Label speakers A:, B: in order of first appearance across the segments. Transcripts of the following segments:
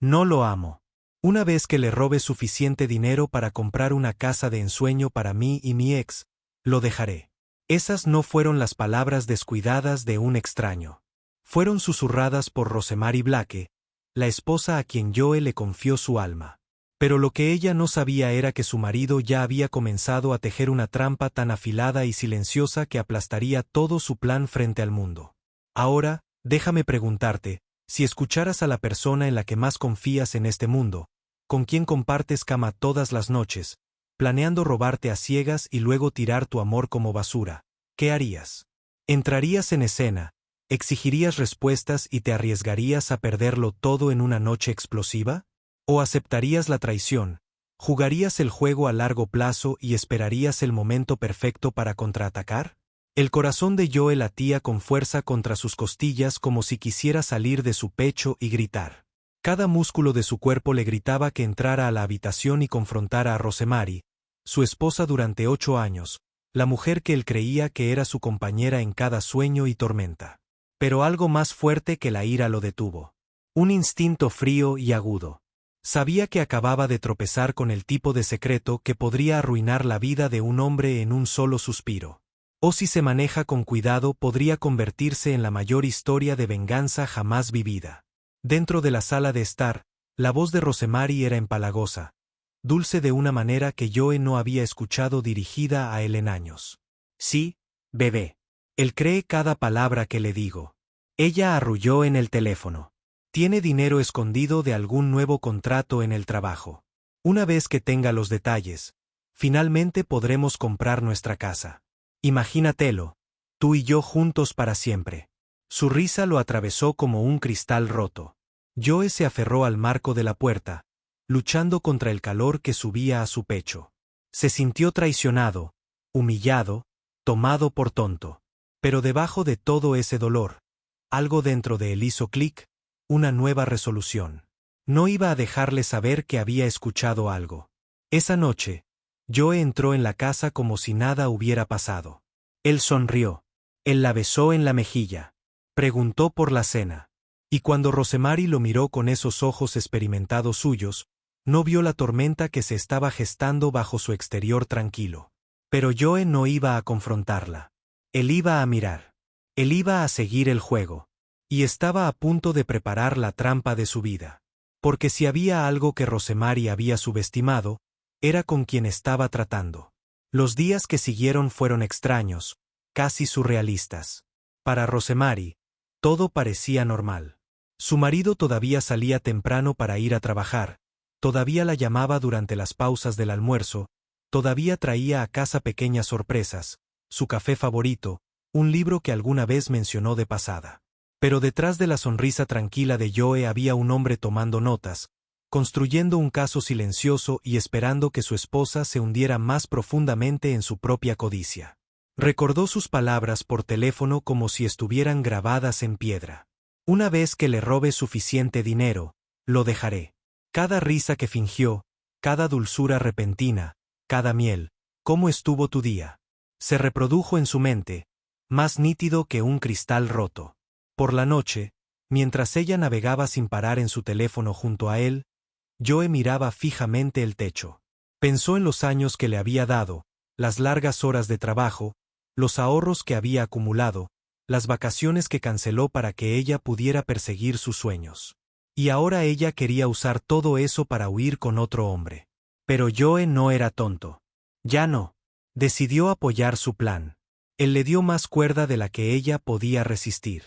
A: No lo amo. Una vez que le robe suficiente dinero para comprar una casa de ensueño para mí y mi ex, lo dejaré. Esas no fueron las palabras descuidadas de un extraño. Fueron susurradas por Rosemary Blake, la esposa a quien Joe le confió su alma. Pero lo que ella no sabía era que su marido ya había comenzado a tejer una trampa tan afilada y silenciosa que aplastaría todo su plan frente al mundo. Ahora, déjame preguntarte, si escucharas a la persona en la que más confías en este mundo, con quien compartes cama todas las noches, planeando robarte a ciegas y luego tirar tu amor como basura, ¿qué harías? ¿Entrarías en escena, exigirías respuestas y te arriesgarías a perderlo todo en una noche explosiva? ¿O aceptarías la traición, jugarías el juego a largo plazo y esperarías el momento perfecto para contraatacar? El corazón de Joe latía con fuerza contra sus costillas como si quisiera salir de su pecho y gritar. Cada músculo de su cuerpo le gritaba que entrara a la habitación y confrontara a Rosemary, su esposa durante 8 años, la mujer que él creía que era su compañera en cada sueño y tormenta. Pero algo más fuerte que la ira lo detuvo. Un instinto frío y agudo. Sabía que acababa de tropezar con el tipo de secreto que podría arruinar la vida de un hombre en un solo suspiro. O si se maneja con cuidado podría convertirse en la mayor historia de venganza jamás vivida. Dentro de la sala de estar, la voz de Rosemary era empalagosa, dulce de una manera que Joe no había escuchado dirigida a él en años. Sí, bebé. Él cree cada palabra que le digo. Ella arrulló en el teléfono. Tiene dinero escondido de algún nuevo contrato en el trabajo. Una vez que tenga los detalles, finalmente podremos comprar nuestra casa. Imagínatelo, tú y yo juntos para siempre. Su risa lo atravesó como un cristal roto. Joe se aferró al marco de la puerta, luchando contra el calor que subía a su pecho. Se sintió traicionado, humillado, tomado por tonto. Pero debajo de todo ese dolor, algo dentro de él hizo clic, una nueva resolución. No iba a dejarle saber que había escuchado algo. Esa noche, Joe entró en la casa como si nada hubiera pasado. Él sonrió. Él la besó en la mejilla. Preguntó por la cena. Y cuando Rosemary lo miró con esos ojos experimentados suyos, no vio la tormenta que se estaba gestando bajo su exterior tranquilo. Pero Joe no iba a confrontarla. Él iba a mirar. Él iba a seguir el juego. Y estaba a punto de preparar la trampa de su vida. Porque si había algo que Rosemary había subestimado, era con quien estaba tratando. Los días que siguieron fueron extraños, casi surrealistas. Para Rosemary, todo parecía normal. Su marido todavía salía temprano para ir a trabajar, todavía la llamaba durante las pausas del almuerzo, todavía traía a casa pequeñas sorpresas, su café favorito, un libro que alguna vez mencionó de pasada. Pero detrás de la sonrisa tranquila de Joe había un hombre tomando notas, construyendo un caso silencioso y esperando que su esposa se hundiera más profundamente en su propia codicia. Recordó sus palabras por teléfono como si estuvieran grabadas en piedra. Una vez que le robe suficiente dinero, lo dejaré. Cada risa que fingió, cada dulzura repentina, cada miel, ¿cómo estuvo tu día? Se reprodujo en su mente, más nítido que un cristal roto. Por la noche, mientras ella navegaba sin parar en su teléfono junto a él, Joe miraba fijamente el techo. Pensó en los años que le había dado, las largas horas de trabajo, los ahorros que había acumulado, las vacaciones que canceló para que ella pudiera perseguir sus sueños. Y ahora ella quería usar todo eso para huir con otro hombre. Pero Joe no era tonto. Ya no. Decidió apoyar su plan. Él le dio más cuerda de la que ella podía resistir.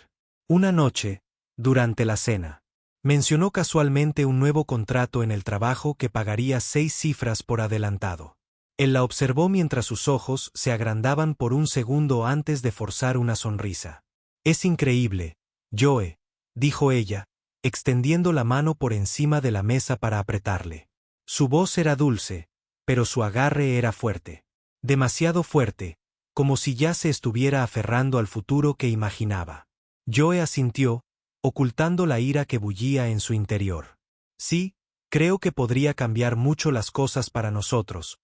A: Una noche, durante la cena, mencionó casualmente un nuevo contrato en el trabajo que pagaría 6 cifras por adelantado. Él la observó mientras sus ojos se agrandaban por un segundo antes de forzar una sonrisa. Es increíble, Joe, dijo ella, extendiendo la mano por encima de la mesa para apretarle. Su voz era dulce, pero su agarre era fuerte. Demasiado fuerte, como si ya se estuviera aferrando al futuro que imaginaba. Joe asintió, ocultando la ira que bullía en su interior. Sí, creo que podría cambiar mucho las cosas para nosotros.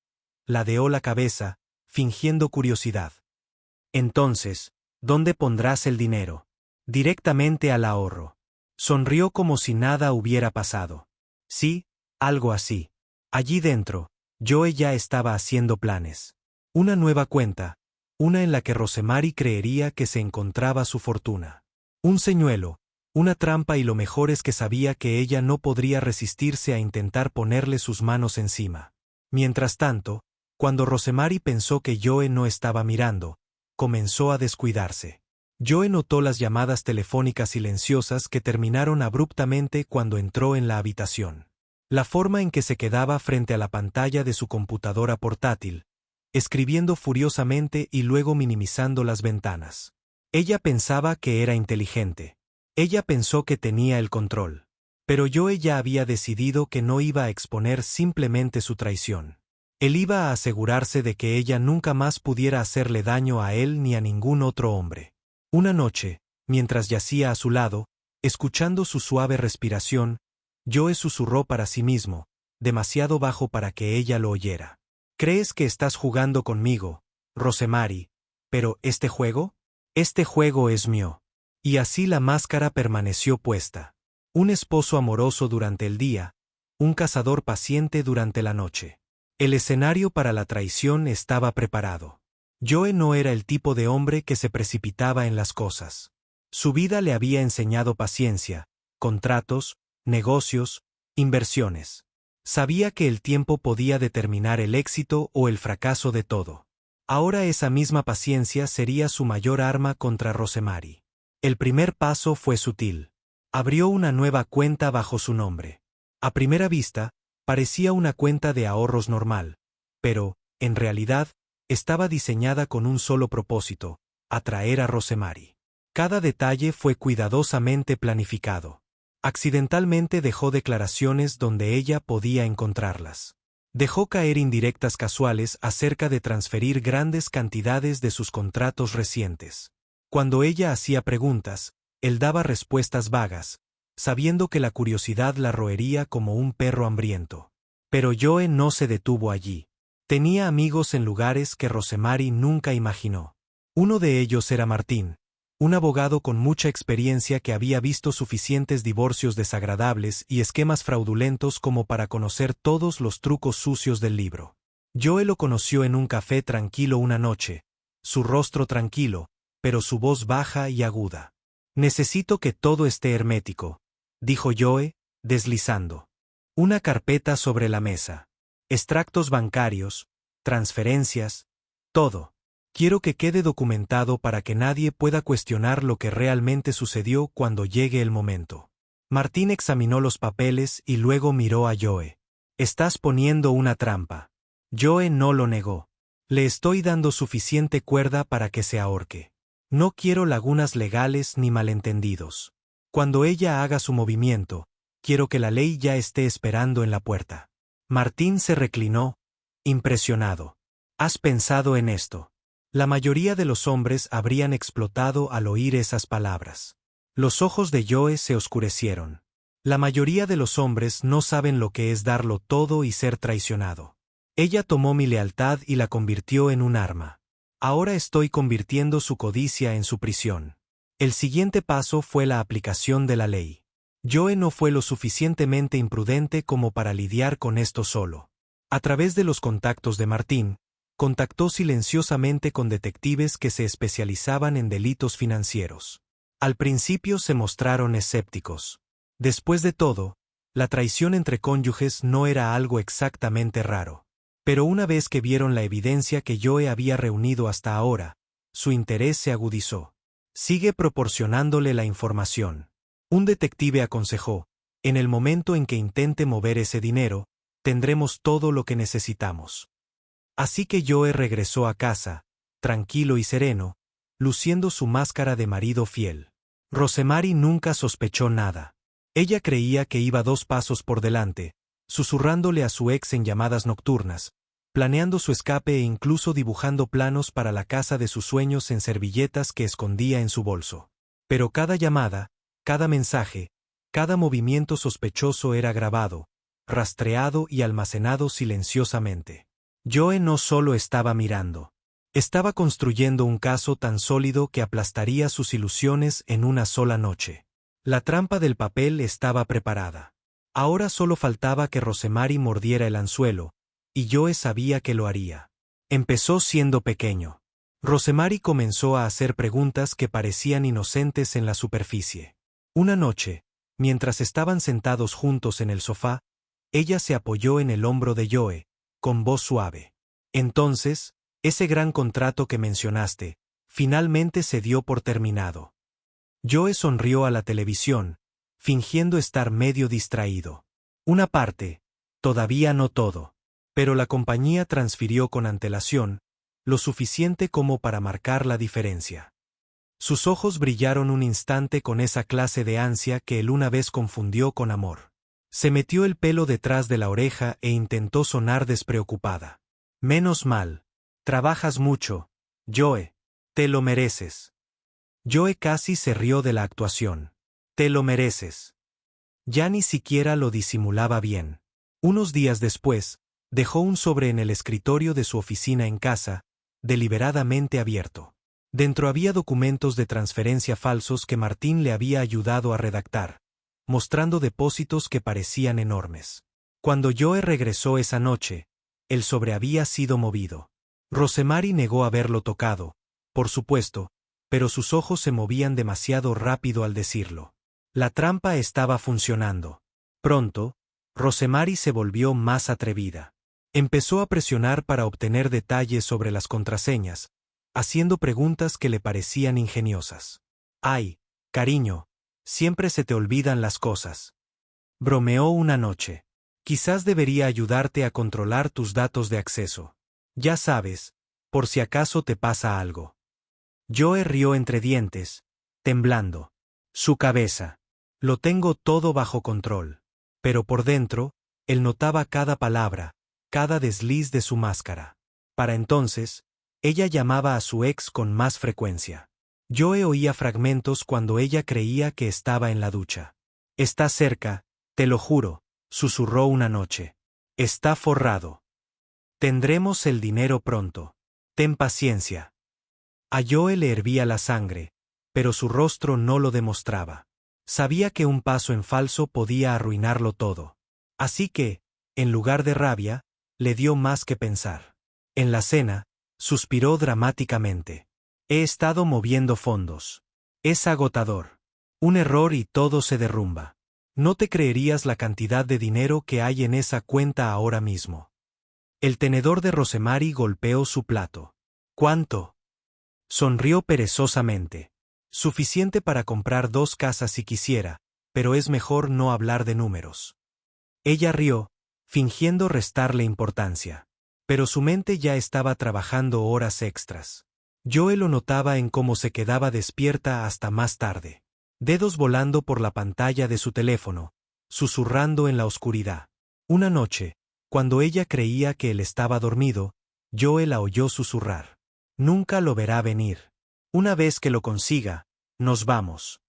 A: Ladeó la cabeza, fingiendo curiosidad. Entonces, ¿dónde pondrás el dinero? Directamente al ahorro. Sonrió como si nada hubiera pasado. Sí, algo así. Allí dentro, Joe ya estaba haciendo planes. Una nueva cuenta, una en la que Rosemary creería que se encontraba su fortuna. Un señuelo, una trampa y lo mejor es que sabía que ella no podría resistirse a intentar ponerle sus manos encima. Mientras tanto, cuando Rosemary pensó que Joe no estaba mirando, comenzó a descuidarse. Joe notó las llamadas telefónicas silenciosas que terminaron abruptamente cuando entró en la habitación. La forma en que se quedaba frente a la pantalla de su computadora portátil, escribiendo furiosamente y luego minimizando las ventanas. Ella pensaba que era inteligente. Ella pensó que tenía el control. Pero Joe ya había decidido que no iba a exponer simplemente su traición. Él iba a asegurarse de que ella nunca más pudiera hacerle daño a él ni a ningún otro hombre. Una noche, mientras yacía a su lado, escuchando su suave respiración, Joe susurró para sí mismo, demasiado bajo para que ella lo oyera. ¿Crees que estás jugando conmigo, Rosemary? ¿Pero este juego? Este juego es mío. Y así la máscara permaneció puesta. Un esposo amoroso durante el día, un cazador paciente durante la noche. El escenario para la traición estaba preparado. Joe no era el tipo de hombre que se precipitaba en las cosas. Su vida le había enseñado paciencia, contratos, negocios, inversiones. Sabía que el tiempo podía determinar el éxito o el fracaso de todo. Ahora esa misma paciencia sería su mayor arma contra Rosemary. El primer paso fue sutil. Abrió una nueva cuenta bajo su nombre. A primera vista, parecía una cuenta de ahorros normal, pero, en realidad, estaba diseñada con un solo propósito: atraer a Rosemary. Cada detalle fue cuidadosamente planificado. Accidentalmente dejó declaraciones donde ella podía encontrarlas. Dejó caer indirectas casuales acerca de transferir grandes cantidades de sus contratos recientes. Cuando ella hacía preguntas, él daba respuestas vagas, sabiendo que la curiosidad la roería como un perro hambriento. Pero Joe no se detuvo allí. Tenía amigos en lugares que Rosemary nunca imaginó. Uno de ellos era Martín, un abogado con mucha experiencia que había visto suficientes divorcios desagradables y esquemas fraudulentos como para conocer todos los trucos sucios del libro. Joe lo conoció en un café tranquilo una noche, su rostro tranquilo, pero su voz baja y aguda. «Necesito que todo esté hermético», dijo Joe, deslizando una carpeta sobre la mesa. Extractos bancarios, transferencias, todo. Quiero que quede documentado para que nadie pueda cuestionar lo que realmente sucedió cuando llegue el momento. Martín examinó los papeles y luego miró a Joe. «Estás poniendo una trampa». Joe no lo negó. «Le estoy dando suficiente cuerda para que se ahorque. No quiero lagunas legales ni malentendidos. Cuando ella haga su movimiento, quiero que la ley ya esté esperando en la puerta». Martín se reclinó, impresionado. «¿Has pensado en esto?» La mayoría de los hombres habrían explotado al oír esas palabras. Los ojos de Joe se oscurecieron. La mayoría de los hombres no saben lo que es darlo todo y ser traicionado. Ella tomó mi lealtad y la convirtió en un arma. Ahora estoy convirtiendo su codicia en su prisión. El siguiente paso fue la aplicación de la ley. Joe no fue lo suficientemente imprudente como para lidiar con esto solo. A través de los contactos de Martín, contactó silenciosamente con detectives que se especializaban en delitos financieros. Al principio se mostraron escépticos. Después de todo, la traición entre cónyuges no era algo exactamente raro. Pero una vez que vieron la evidencia que Joe había reunido hasta ahora, su interés se agudizó. «Sigue proporcionándole la información». Un detective aconsejó: «En el momento en que intente mover ese dinero, tendremos todo lo que necesitamos». Así que Joe regresó a casa, tranquilo y sereno, luciendo su máscara de marido fiel. Rosemary nunca sospechó nada. Ella creía que iba 2 pasos por delante, susurrándole a su ex en llamadas nocturnas, planeando su escape e incluso dibujando planos para la casa de sus sueños en servilletas que escondía en su bolso. Pero cada llamada, cada mensaje, cada movimiento sospechoso era grabado, rastreado y almacenado silenciosamente. Joe no solo estaba mirando. Estaba construyendo un caso tan sólido que aplastaría sus ilusiones en una sola noche. La trampa del papel estaba preparada. Ahora solo faltaba que Rosemary mordiera el anzuelo, y Joe sabía que lo haría. Empezó siendo pequeño. Rosemary comenzó a hacer preguntas que parecían inocentes en la superficie. Una noche, mientras estaban sentados juntos en el sofá, ella se apoyó en el hombro de Joe, con voz suave. Entonces, ese gran contrato que mencionaste, finalmente se dio por terminado. Joe sonrió a la televisión, fingiendo estar medio distraído. Una parte, todavía no todo, pero la compañía transfirió con antelación, lo suficiente como para marcar la diferencia. Sus ojos brillaron un instante con esa clase de ansia que él una vez confundió con amor. Se metió el pelo detrás de la oreja e intentó sonar despreocupada. Menos mal. Trabajas mucho, Joe. Te lo mereces. Joe casi se rió de la actuación. Te lo mereces. Ya ni siquiera lo disimulaba bien. Unos días después, dejó un sobre en el escritorio de su oficina en casa, deliberadamente abierto. Dentro había documentos de transferencia falsos que Martín le había ayudado a redactar, mostrando depósitos que parecían enormes. Cuando Joe regresó esa noche, el sobre había sido movido. Rosemary negó haberlo tocado, por supuesto, pero sus ojos se movían demasiado rápido al decirlo. La trampa estaba funcionando. Pronto, Rosemary se volvió más atrevida. Empezó a presionar para obtener detalles sobre las contraseñas, haciendo preguntas que le parecían ingeniosas. «Ay, cariño, siempre se te olvidan las cosas», bromeó una noche. «Quizás debería ayudarte a controlar tus datos de acceso. Ya sabes, por si acaso te pasa algo». Joe rió entre dientes, temblando. Su cabeza. «Lo tengo todo bajo control». Pero por dentro, él notaba cada palabra, cada desliz de su máscara. Para entonces, ella llamaba a su ex con más frecuencia. Joe oía fragmentos cuando ella creía que estaba en la ducha. «Está cerca, te lo juro», susurró una noche. «Está forrado. Tendremos el dinero pronto. Ten paciencia». A Joe le hervía la sangre, pero su rostro no lo demostraba. Sabía que un paso en falso podía arruinarlo todo. Así que, en lugar de rabia, le dio más que pensar. En la cena, suspiró dramáticamente. «He estado moviendo fondos. Es agotador. Un error y todo se derrumba. No te creerías la cantidad de dinero que hay en esa cuenta ahora mismo». El tenedor de Rosemary golpeó su plato. «¿Cuánto?». Sonrió perezosamente. «Suficiente para comprar 2 casas si quisiera, pero es mejor no hablar de números». Ella rió, fingiendo restarle importancia. Pero su mente ya estaba trabajando horas extras. Joe lo notaba en cómo se quedaba despierta hasta más tarde. Dedos volando por la pantalla de su teléfono, susurrando en la oscuridad. Una noche, cuando ella creía que él estaba dormido, Joe la oyó susurrar. «Nunca lo verá venir. Una vez que lo consiga, nos vamos».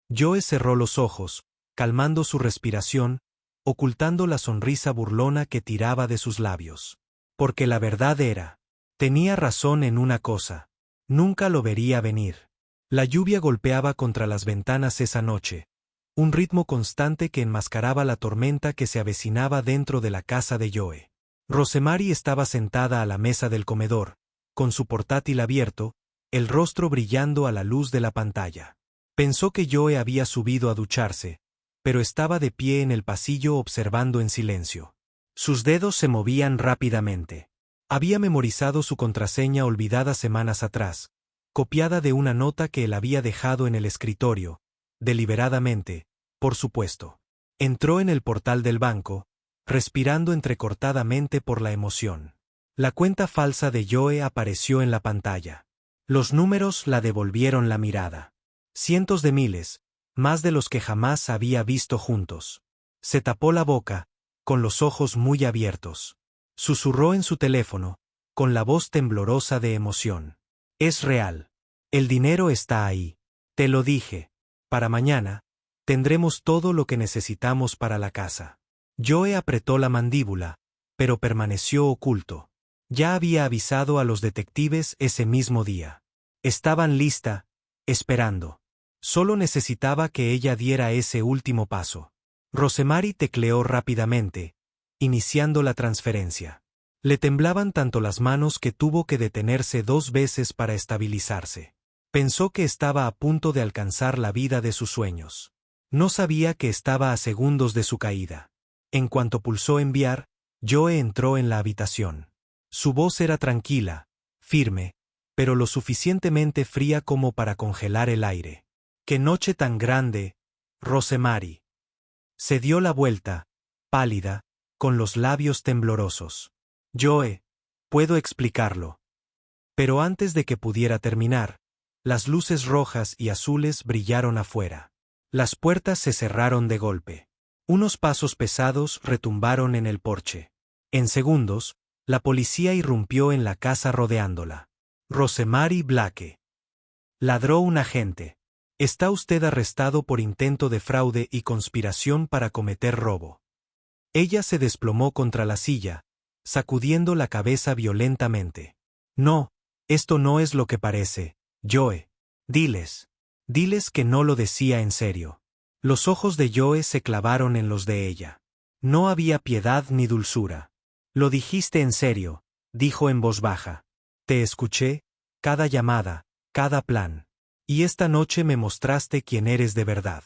A: Joe cerró los ojos, calmando su respiración, ocultando la sonrisa burlona que tiraba de sus labios. Porque la verdad era, tenía razón en una cosa. Nunca lo vería venir. La lluvia golpeaba contra las ventanas esa noche, un ritmo constante que enmascaraba la tormenta que se avecinaba dentro de la casa de Joe. Rosemary estaba sentada a la mesa del comedor, con su portátil abierto, el rostro brillando a la luz de la pantalla. Pensó que Joe había subido a ducharse, pero estaba de pie en el pasillo observando en silencio. Sus dedos se movían rápidamente. Había memorizado su contraseña olvidada semanas atrás, copiada de una nota que él había dejado en el escritorio, deliberadamente, por supuesto. Entró en el portal del banco, respirando entrecortadamente por la emoción. La cuenta falsa de Joe apareció en la pantalla. Los números la devolvieron la mirada. Cientos de miles, más de los que jamás había visto juntos. Se tapó la boca, con los ojos muy abiertos. Susurró en su teléfono, con la voz temblorosa de emoción. «Es real. El dinero está ahí. Te lo dije. Para mañana, tendremos todo lo que necesitamos para la casa». Joe apretó la mandíbula, pero permaneció oculto. Ya había avisado a los detectives ese mismo día. Estaban lista, esperando. Solo necesitaba que ella diera ese último paso. Rosemary tecleó rápidamente, iniciando la transferencia. Le temblaban tanto las manos que tuvo que detenerse 2 veces para estabilizarse. Pensó que estaba a punto de alcanzar la vida de sus sueños. No sabía que estaba a segundos de su caída. En cuanto pulsó enviar, Joe entró en la habitación. Su voz era tranquila, firme, pero lo suficientemente fría como para congelar el aire. ¡Qué noche tan grande, Rosemary! Se dio la vuelta, pálida, con los labios temblorosos. Joe, puedo explicarlo. Pero antes de que pudiera terminar, las luces rojas y azules brillaron afuera. Las puertas se cerraron de golpe. Unos pasos pesados retumbaron en el porche. En segundos, la policía irrumpió en la casa rodeándola. Rosemary Blake. Ladró un agente. Está usted arrestado por intento de fraude y conspiración para cometer robo. Ella se desplomó contra la silla, sacudiendo la cabeza violentamente. No, esto no es lo que parece, Joe. Diles que no lo decía en serio. Los ojos de Joe se clavaron en los de ella. No había piedad ni dulzura. Lo dijiste en serio, dijo en voz baja. Te escuché, cada llamada, cada plan. Y esta noche me mostraste quién eres de verdad.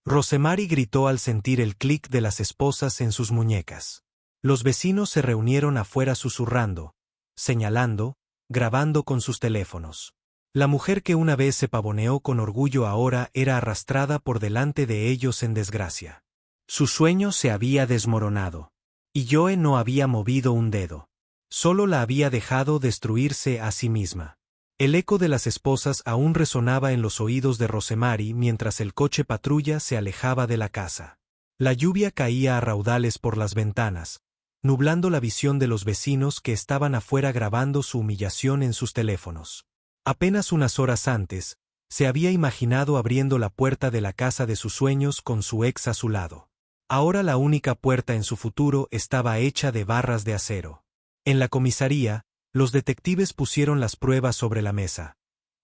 A: Rosemary gritó al sentir el clic de las esposas en sus muñecas. Los vecinos se reunieron afuera susurrando, señalando, grabando con sus teléfonos. La mujer que una vez se pavoneó con orgullo ahora era arrastrada por delante de ellos en desgracia. Su sueño se había desmoronado. Y Joe no había movido un dedo. Solo la había dejado destruirse a sí misma. El eco de las esposas aún resonaba en los oídos de Rosemary mientras el coche patrulla se alejaba de la casa. La lluvia caía a raudales por las ventanas, nublando la visión de los vecinos que estaban afuera grabando su humillación en sus teléfonos. Apenas unas horas antes, se había imaginado abriendo la puerta de la casa de sus sueños con su ex a su lado. Ahora la única puerta en su futuro estaba hecha de barras de acero. En la comisaría, los detectives pusieron las pruebas sobre la mesa.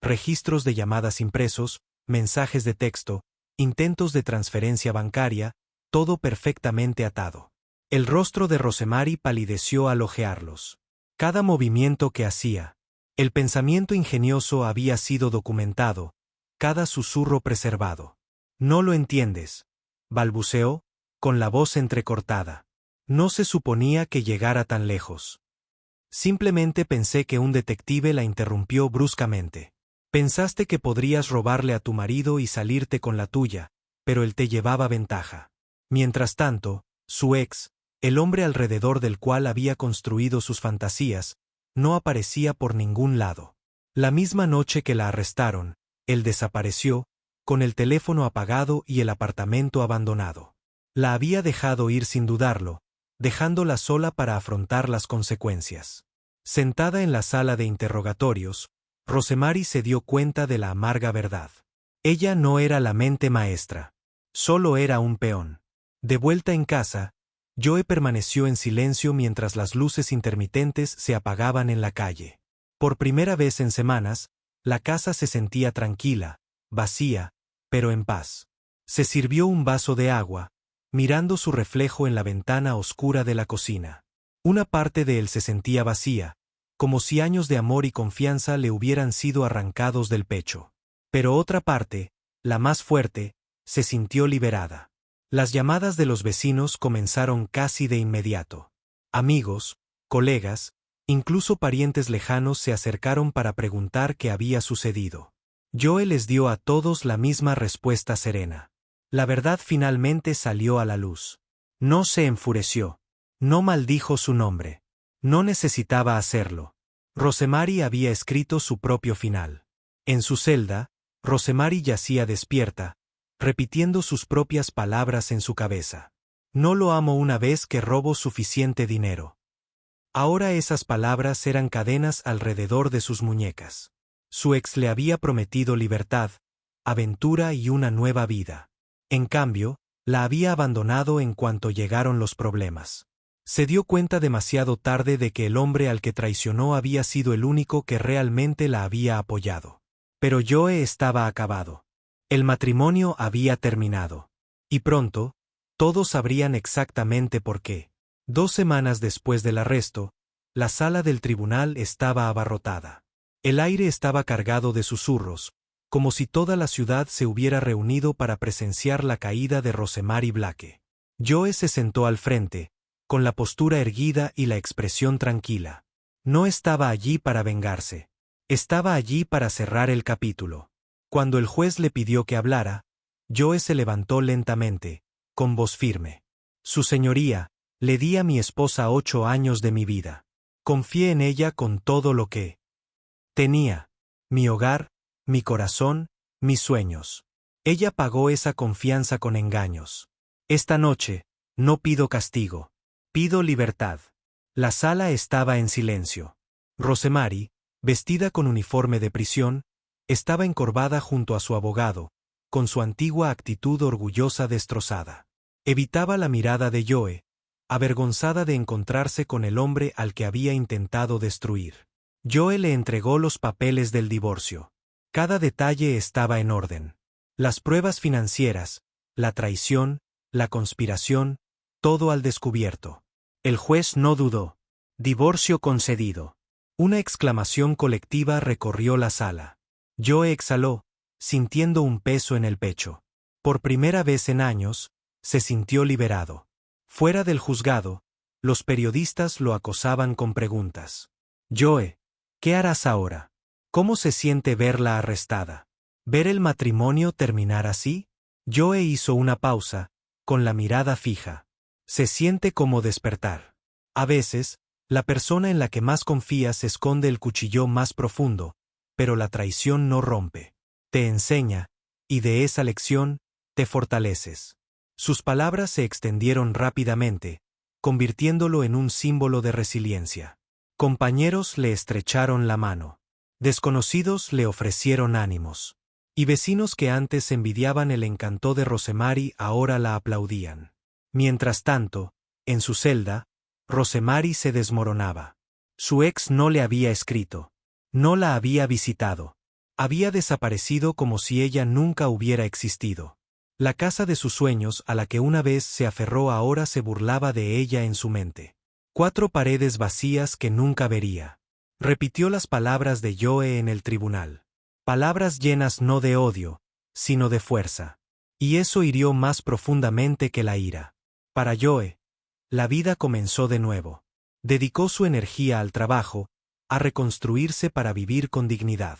A: Registros de llamadas impresos, mensajes de texto, intentos de transferencia bancaria, todo perfectamente atado. El rostro de Rosemary palideció al ojearlos. Cada movimiento que hacía, el pensamiento ingenioso había sido documentado, cada susurro preservado. No lo entiendes, balbuceó, con la voz entrecortada. No se suponía que llegara tan lejos. Simplemente pensé que un detective la interrumpió bruscamente. Pensaste que podrías robarle a tu marido y salirte con la tuya, pero él te llevaba ventaja. Mientras tanto, su ex, el hombre alrededor del cual había construido sus fantasías, no aparecía por ningún lado. La misma noche que la arrestaron, él desapareció, con el teléfono apagado y el apartamento abandonado. La había dejado ir sin dudarlo, dejándola sola para afrontar las consecuencias. Sentada en la sala de interrogatorios, Rosemary se dio cuenta de la amarga verdad. Ella no era la mente maestra. Solo era un peón. De vuelta en casa, Joe permaneció en silencio mientras las luces intermitentes se apagaban en la calle. Por primera vez en semanas, la casa se sentía tranquila, vacía, pero en paz. Se sirvió un vaso de agua, mirando su reflejo en la ventana oscura de la cocina. Una parte de él se sentía vacía, como si años de amor y confianza le hubieran sido arrancados del pecho. Pero otra parte, la más fuerte, se sintió liberada. Las llamadas de los vecinos comenzaron casi de inmediato. Amigos, colegas, incluso parientes lejanos se acercaron para preguntar qué había sucedido. Joe les dio a todos la misma respuesta serena. La verdad finalmente salió a la luz. No se enfureció. No maldijo su nombre. No necesitaba hacerlo. Rosemary había escrito su propio final. En su celda, Rosemary yacía despierta, repitiendo sus propias palabras en su cabeza. No lo amo una vez que robo suficiente dinero. Ahora esas palabras eran cadenas alrededor de sus muñecas. Su ex le había prometido libertad, aventura y una nueva vida. En cambio, la había abandonado en cuanto llegaron los problemas. Se dio cuenta demasiado tarde de que el hombre al que traicionó había sido el único que realmente la había apoyado. Pero Joe estaba acabado. El matrimonio había terminado. Y pronto, Todos sabrían exactamente por qué. 2 semanas después del arresto, la sala del tribunal estaba abarrotada. El aire estaba cargado de susurros, como si toda la ciudad se hubiera reunido para presenciar la caída de Rosemary Blake. Joe se sentó al frente, con la postura erguida y la expresión tranquila. No estaba allí para vengarse. Estaba allí para cerrar el capítulo. Cuando el juez le pidió que hablara, Joe se levantó lentamente, con voz firme. Su señoría, le di a mi esposa 8 años de mi vida. Confié en ella con todo lo que tenía. Mi hogar, mi corazón, mis sueños. Ella pagó esa confianza con engaños. Esta noche, no pido castigo. Pido libertad. La sala estaba en silencio. Rosemary, vestida con uniforme de prisión, estaba encorvada junto a su abogado, con su antigua actitud orgullosa destrozada. Evitaba la mirada de Joe, avergonzada de encontrarse con el hombre al que había intentado destruir. Joe le entregó los papeles del divorcio. Cada detalle estaba en orden. Las pruebas financieras, la traición, la conspiración, todo al descubierto. El juez no dudó. Divorcio concedido. Una exclamación colectiva recorrió la sala. Joe exhaló, sintiendo un peso en el pecho. Por primera vez en años, se sintió liberado. Fuera del juzgado, los periodistas lo acosaban con preguntas. Joe, ¿qué harás ahora? ¿Cómo se siente verla arrestada? ¿Ver el matrimonio terminar así? Joe hizo una pausa, con la mirada fija. Se siente como despertar. A veces, la persona en la que más confías esconde el cuchillo más profundo, pero la traición no rompe. Te enseña, y de esa lección, te fortaleces. Sus palabras se extendieron rápidamente, convirtiéndolo en un símbolo de resiliencia. Compañeros le estrecharon la mano. Desconocidos le ofrecieron ánimos. Y vecinos que antes envidiaban el encanto de Rosemary ahora la aplaudían. Mientras tanto, en su celda, Rosemary se desmoronaba. Su ex no le había escrito. No la había visitado. Había desaparecido como si ella nunca hubiera existido. La casa de sus sueños a la que una vez se aferró ahora se burlaba de ella en su mente. 4 paredes vacías que nunca vería. Repitió las palabras de Joe en el tribunal. Palabras llenas no de odio, sino de fuerza. Y eso hirió más profundamente que la ira. Para Joe, la vida comenzó de nuevo. Dedicó su energía al trabajo, a reconstruirse para vivir con dignidad.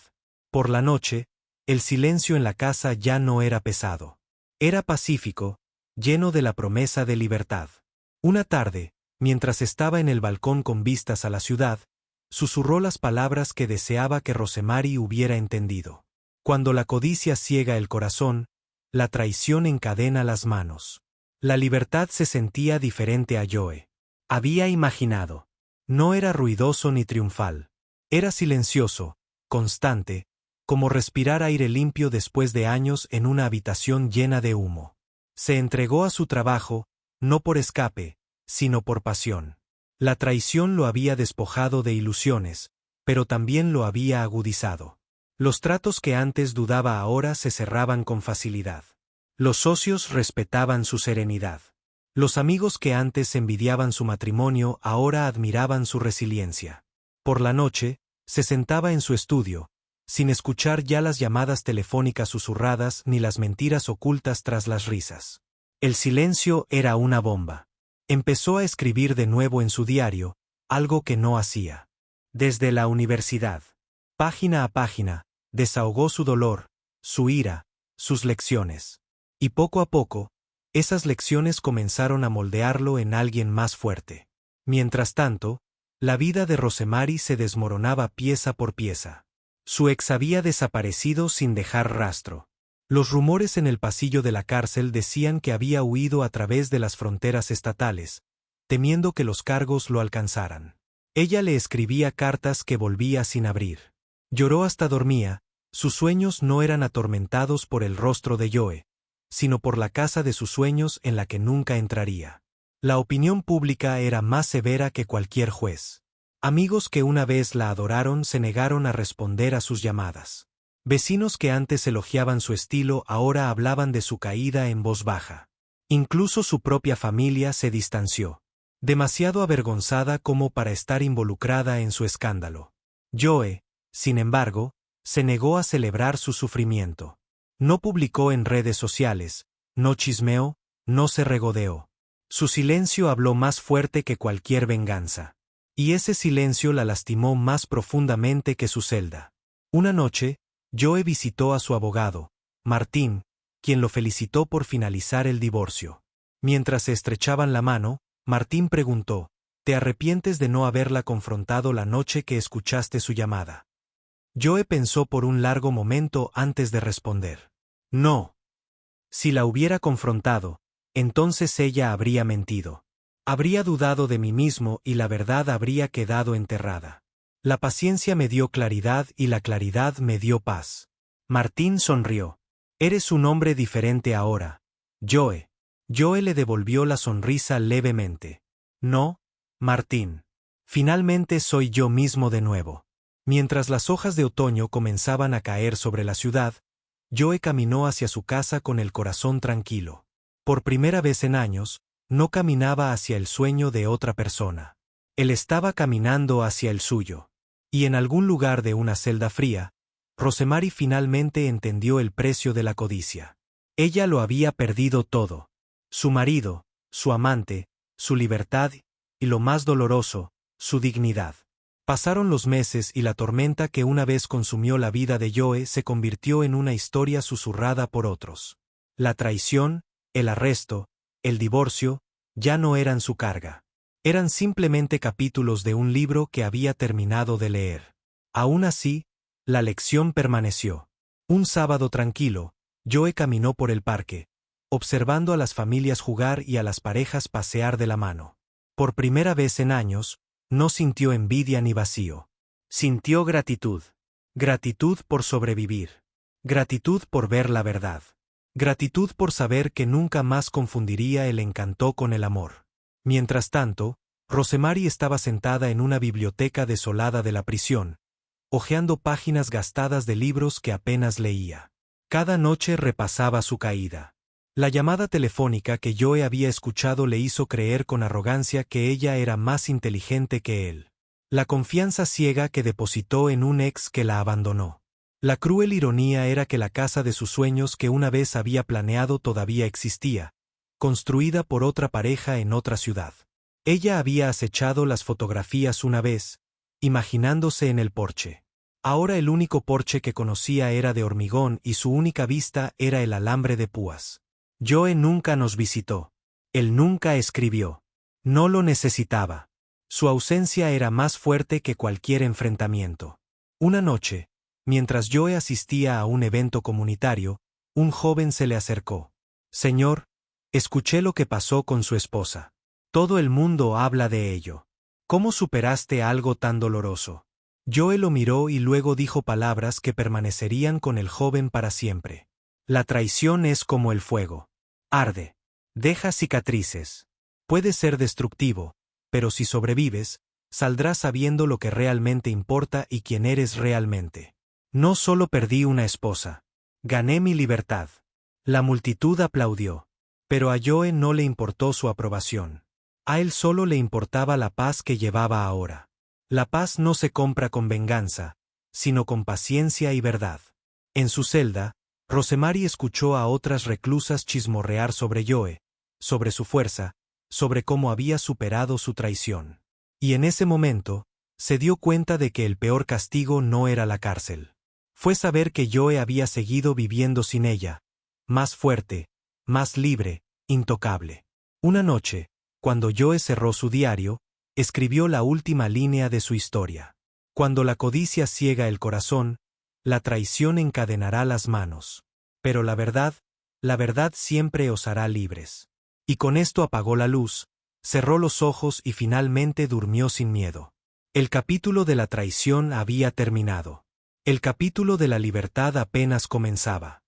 A: Por la noche, el silencio en la casa ya no era pesado. Era pacífico, lleno de la promesa de libertad. Una tarde, mientras estaba en el balcón con vistas a la ciudad, susurró las palabras que deseaba que Rosemary hubiera entendido. Cuando la codicia ciega el corazón, la traición encadena las manos. La libertad se sentía diferente a Joe. Había imaginado. No era ruidoso ni triunfal. Era silencioso, constante, como respirar aire limpio después de años en una habitación llena de humo. Se entregó a su trabajo, no por escape, sino por pasión. La traición lo había despojado de ilusiones, pero también lo había agudizado. Los tratos que antes dudaba ahora se cerraban con facilidad. Los socios respetaban su serenidad. Los amigos que antes envidiaban su matrimonio ahora admiraban su resiliencia. Por la noche, se sentaba en su estudio, sin escuchar ya las llamadas telefónicas susurradas ni las mentiras ocultas tras las risas. El silencio era una bomba. Empezó a escribir de nuevo en su diario, algo que no hacía. Desde la universidad, página a página, desahogó su dolor, su ira, sus lecciones. Y poco a poco, esas lecciones comenzaron a moldearlo en alguien más fuerte. Mientras tanto, la vida de Rosemary se desmoronaba pieza por pieza. Su ex había desaparecido sin dejar rastro. Los rumores en el pasillo de la cárcel decían que había huido a través de las fronteras estatales, temiendo que los cargos lo alcanzaran. Ella le escribía cartas que volvía sin abrir. Lloró hasta dormía, sus sueños no eran atormentados por el rostro de Joe, sino por la casa de sus sueños en la que nunca entraría. La opinión pública era más severa que cualquier juez. Amigos que una vez la adoraron se negaron a responder a sus llamadas. Vecinos que antes elogiaban su estilo ahora hablaban de su caída en voz baja. Incluso su propia familia se distanció. Demasiado avergonzada como para estar involucrada en su escándalo. Joe, sin embargo, se negó a celebrar su sufrimiento. No publicó en redes sociales, no chismeó, no se regodeó. Su silencio habló más fuerte que cualquier venganza. Y ese silencio la lastimó más profundamente que su celda. Una noche, Joe visitó a su abogado, Martín, quien lo felicitó por finalizar el divorcio. Mientras se estrechaban la mano, Martín preguntó, ¿te arrepientes de no haberla confrontado la noche que escuchaste su llamada? Joe pensó por un largo momento antes de responder. No. Si la hubiera confrontado, entonces ella habría mentido. Habría dudado de mí mismo y la verdad habría quedado enterrada. La paciencia me dio claridad y la claridad me dio paz. Martín sonrió. Eres un hombre diferente ahora, Joe. Joe le devolvió la sonrisa levemente. No, Martín. Finalmente soy yo mismo de nuevo. Mientras las hojas de otoño comenzaban a caer sobre la ciudad, Joe caminó hacia su casa con el corazón tranquilo. Por primera vez en años, no caminaba hacia el sueño de otra persona. Él estaba caminando hacia el suyo. Y en algún lugar de una celda fría, Rosemary finalmente entendió el precio de la codicia. Ella lo había perdido todo. Su marido, su amante, su libertad y, lo más doloroso, su dignidad. Pasaron los meses y la tormenta que una vez consumió la vida de Joe se convirtió en una historia susurrada por otros. La traición, el arresto, el divorcio, ya no eran su carga. Eran simplemente capítulos de un libro que había terminado de leer. Aún así, la lección permaneció. Un sábado tranquilo, Joe caminó por el parque, observando a las familias jugar y a las parejas pasear de la mano. Por primera vez en años, no sintió envidia ni vacío. Sintió gratitud. Gratitud por sobrevivir. Gratitud por ver la verdad. Gratitud por saber que nunca más confundiría el encanto con el amor. Mientras tanto, Rosemary estaba sentada en una biblioteca desolada de la prisión, hojeando páginas gastadas de libros que apenas leía. Cada noche repasaba su caída. La llamada telefónica que Joe había escuchado le hizo creer con arrogancia que ella era más inteligente que él. La confianza ciega que depositó en un ex que la abandonó. La cruel ironía era que la casa de sus sueños que una vez había planeado todavía existía, construida por otra pareja en otra ciudad. Ella había acechado las fotografías una vez, imaginándose en el porche. Ahora el único porche que conocía era de hormigón y su única vista era el alambre de púas. Joe nunca nos visitó. Él nunca escribió. No lo necesitaba. Su ausencia era más fuerte que cualquier enfrentamiento. Una noche, mientras Joe asistía a un evento comunitario, un joven se le acercó. Señor, escuché lo que pasó con su esposa. Todo el mundo habla de ello. ¿Cómo superaste algo tan doloroso? Joe lo miró y luego dijo palabras que permanecerían con el joven para siempre. La traición es como el fuego. Arde. Deja cicatrices. Puede ser destructivo, pero si sobrevives, saldrás sabiendo lo que realmente importa y quién eres realmente. No solo perdí una esposa. Gané mi libertad. La multitud aplaudió. Pero a Joe no le importó su aprobación. A él solo le importaba la paz que llevaba ahora. La paz no se compra con venganza, sino con paciencia y verdad. En su celda, Rosemary escuchó a otras reclusas chismorrear sobre Joe, sobre su fuerza, sobre cómo había superado su traición. Y en ese momento, se dio cuenta de que el peor castigo no era la cárcel. Fue saber que Joe había seguido viviendo sin ella, más fuerte, más libre, intocable. Una noche, cuando Joe cerró su diario, escribió la última línea de su historia. Cuando la codicia ciega el corazón, la traición encadenará las manos. Pero la verdad siempre os hará libres. Y con esto apagó la luz, cerró los ojos y finalmente durmió sin miedo. El capítulo de la traición había terminado. El capítulo de la libertad apenas comenzaba.